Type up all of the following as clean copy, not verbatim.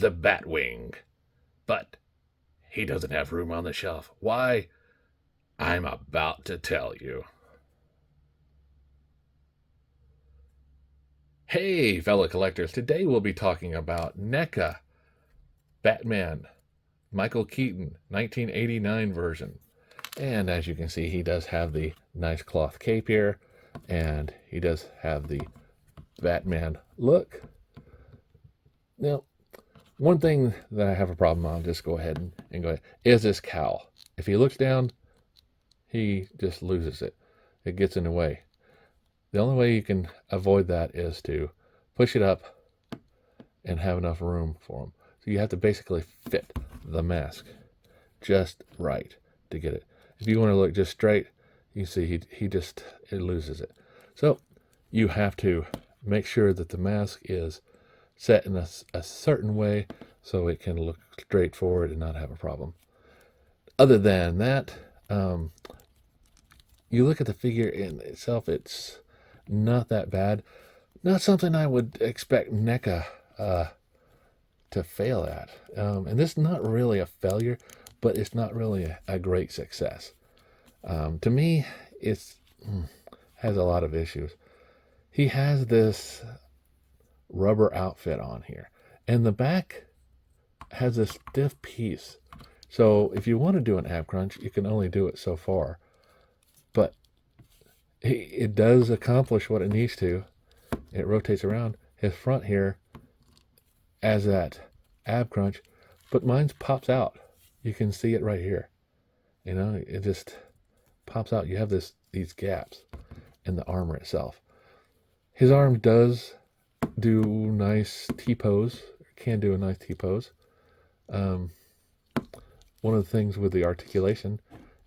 a Batwing, but he doesn't have room on the shelf. Why? I'm about to tell you. Hey, fellow collectors, today we'll be talking about NECA Batman, Michael Keaton, 1989 version. And as you can see, he does have the nice cloth cape here, and he does have the Batman look. Now, one thing that I have a problem, I'll just go ahead and go ahead, is this cowl. If he looks down, he just loses it. It gets in the way. The only way you can avoid that is to push it up and have enough room for him. So you have to basically fit the mask just right to get it. If you want to look just straight, you can see it loses it. So you have to make sure that the mask is set in a certain way so it can look straight forward and not have a problem. Other than that, you look at the figure in itself, it's not that bad. Not something I would expect NECA to fail at. And this is not really a failure, but it's not really a great success. To me, it has a lot of issues. He has this rubber outfit on here, and the back has a stiff piece. So if you want to do an ab crunch, you can only do it so far. But it does accomplish what it needs to. It rotates around. His front here as that ab crunch, but mine pops out. You can see it right here. You know, it just pops out. You have these gaps in the armor itself. His arm does do nice T-pose, can do a nice T-pose. One of the things with the articulation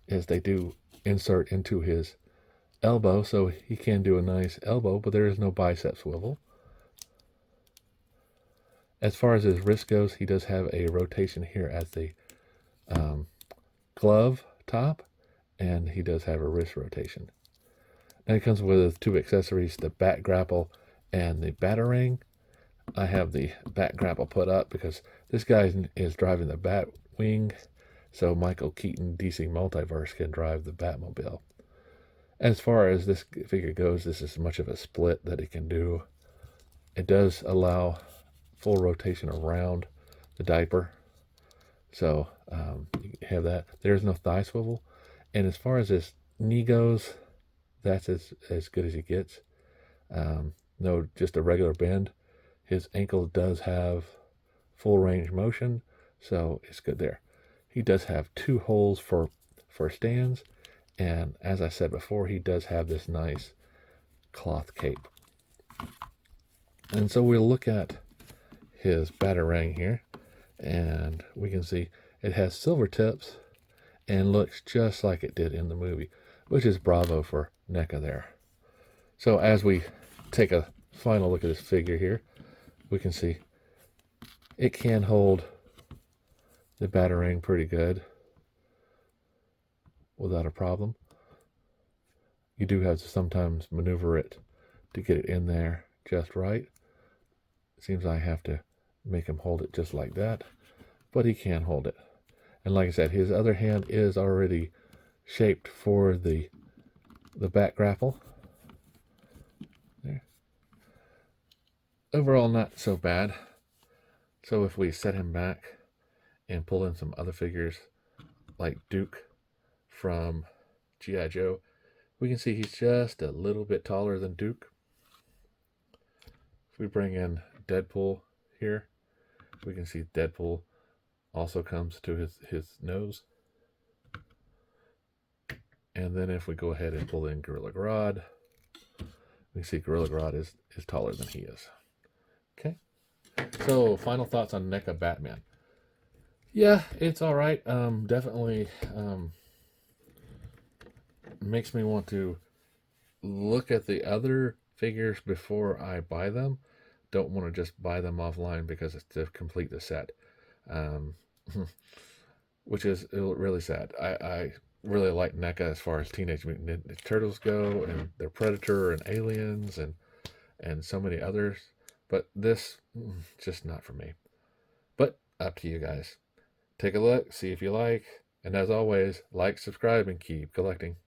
is they do insert into his elbow, so he can do a nice elbow, but there is no bicep swivel. As far as his wrist goes, he does have a rotation here at the glove top, and he does have a wrist rotation. Now it comes with two accessories, the bat grapple and the batarang. I have the bat grapple put up because this guy is driving the bat wing, so Michael Keaton DC Multiverse can drive the Batmobile. As far as this figure goes, this is much of a split that he can do. It does allow full rotation around the diaper, so you have that. There's no thigh swivel, and as far as his knee goes, that's as good as he gets. No, just a regular bend. His ankle does have full range motion, so it's good there. He does have two holes for stands, and as I said before, he does have this nice cloth cape. And so we'll look at his batarang here, and we can see it has silver tips and looks just like it did in the movie, which is bravo for NECA there. So as we take a final look at this figure here, we can see it can hold the batarang pretty good without a problem. You do have to sometimes maneuver it to get it in there just right. It seems I have to make him hold it just like that, but he can hold it. And like I said, his other hand is already shaped for the bat grapple. There. Overall, not so bad. So if we set him back and pull in some other figures like Duke from G.I. Joe, we can see he's just a little bit taller than Duke. If we bring in Deadpool here, we can see Deadpool also comes to his nose. And then if we go ahead and pull in Gorilla Grodd, we see Gorilla Grodd is taller than he is. Okay. So final thoughts on NECA Batman. Yeah, it's all right. Definitely makes me want to look at the other figures before I buy them. Don't want to just buy them offline because it's to complete the set, which is really sad. I really like NECA as far as Teenage Mutant Ninja Turtles go, and their Predator and Aliens and so many others, but this just not for me. But up to you guys. Take a look, see if you like, and as always, like, subscribe, and keep collecting.